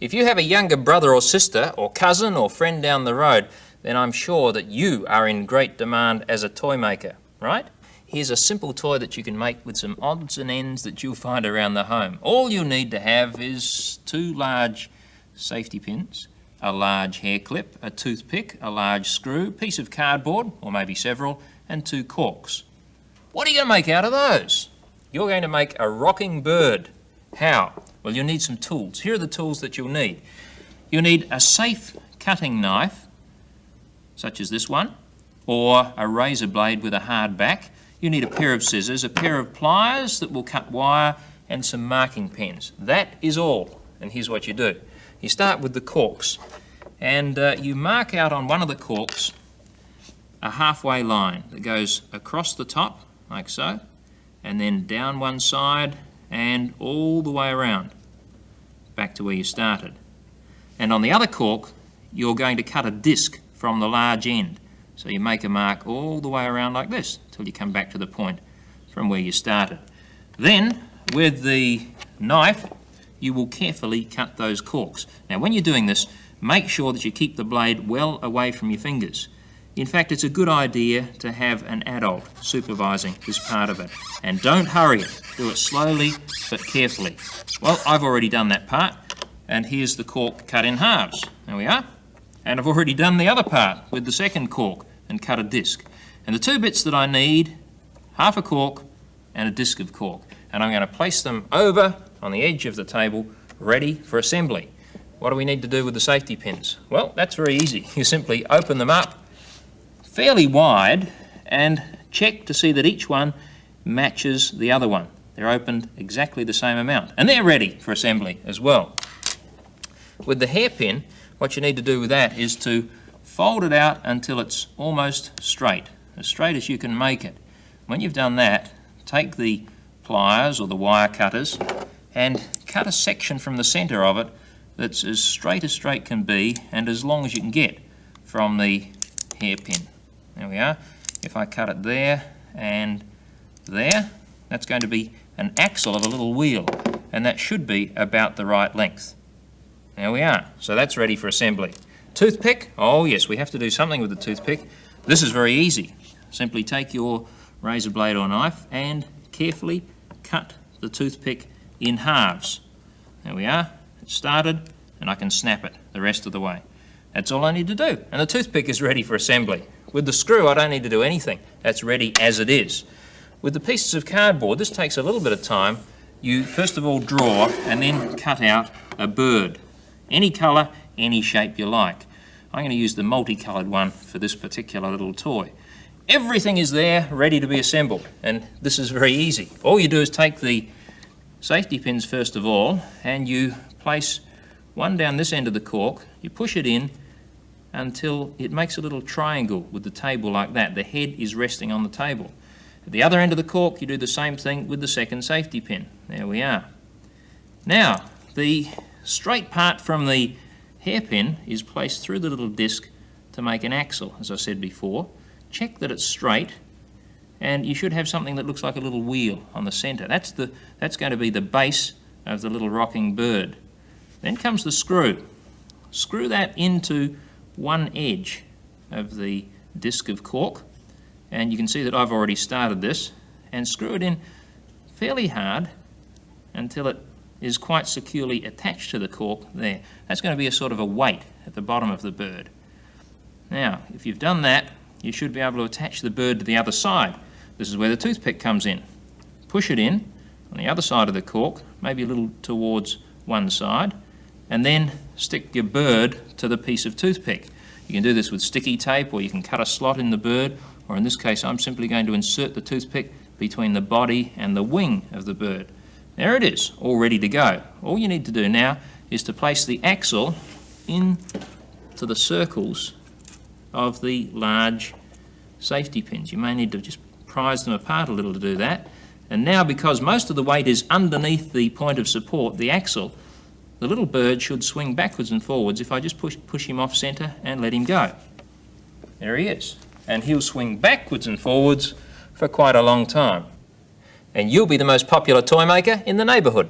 If you have a younger brother or sister or cousin or friend down the road, then I'm sure that you are in great demand as a toy maker, right? Here's a simple toy that you can make with some odds and ends that you'll find around the home. All you'll need to have is 2 large safety pins, a large hair clip, a toothpick, a large screw, piece of cardboard, or maybe several, and 2 corks. What are you going to make out of those? You're going to make a rocking bird. How? Well, you'll need some tools. Here are the tools that you'll need. You'll need a safe cutting knife, such as this one, or a razor blade with a hard back. You need a pair of scissors, a pair of pliers that will cut wire, and some marking pens. That is all. And here's what you do. You start with the corks, and you mark out on one of the corks a halfway line that goes across the top, like so, and then down one side and all the way around, back to where you started. And on the other cork, you're going to cut a disc from the large end. So you make a mark all the way around like this, till you come back to the point from where you started. Then, with the knife, you will carefully cut those corks. Now, when you're doing this, make sure that you keep the blade well away from your fingers. In fact, it's a good idea to have an adult supervising this part of it. And don't hurry it. Do it slowly but carefully. Well, I've already done that part, and here's the cork cut in halves. There we are. And I've already done the other part with the second cork and cut a disc. And the 2 bits that I need, half a cork and a disc of cork. And I'm going to place them over on the edge of the table, ready for assembly. What do we need to do with the safety pins? Well, that's very easy. You simply open them up fairly wide and check to see that each one matches the other one. They're opened exactly the same amount, and they're ready for assembly as well. With the hairpin, what you need to do with that is to fold it out until it's almost straight as you can make it. When you've done that, take the pliers or the wire cutters and cut a section from the centre of it that's as straight can be and as long as you can get from the hairpin. There we are. If I cut it there and there, that's going to be an axle of a little wheel, and that should be about the right length. There we are. So that's ready for assembly. Toothpick. Oh yes, we have to do something with the toothpick. This is very easy. Simply take your razor blade or knife and carefully cut the toothpick in halves. There we are. It started, and I can snap it the rest of the way. That's all I need to do, and the toothpick is ready for assembly. With the screw, I don't need to do anything. That's ready as it is. With the pieces of cardboard, this takes a little bit of time. You first of all draw and then cut out a bird. Any colour, any shape you like. I'm going to use the multicoloured one for this particular little toy. Everything is there, ready to be assembled, and this is very easy. All you do is take the safety pins first of all, and you place one down this end of the cork, you push it in until it makes a little triangle with the table like that. The head is resting on the table. At the other end of the cork, you do the same thing with the second safety pin. There we are. Now, the straight part from the hairpin is placed through the little disc to make an axle, as I said before. Check that it's straight, and you should have something that looks like a little wheel on the centre. That's going to be the base of the little rocking bird. Then comes the screw. Screw that into one edge of the disc of cork, and you can see that I've already started this, and screw it in fairly hard until it is quite securely attached to the cork there. That's going to be a sort of a weight at the bottom of the bird. Now, if you've done that, you should be able to attach the bird to the other side. This is where the toothpick comes in. Push it in on the other side of the cork, maybe a little towards one side, and then stick your bird to the piece of toothpick. You can do this with sticky tape, or you can cut a slot in the bird, or in this case I'm simply going to insert the toothpick between the body and the wing of the bird. There it is, all ready to go. All you need to do now is to place the axle into the circles of the large safety pins. You may need to just prise them apart a little to do that. And now, because most of the weight is underneath the point of support, the axle, the little bird should swing backwards and forwards if I just push him off centre and let him go. There he is. And he'll swing backwards and forwards for quite a long time. And you'll be the most popular toy maker in the neighbourhood.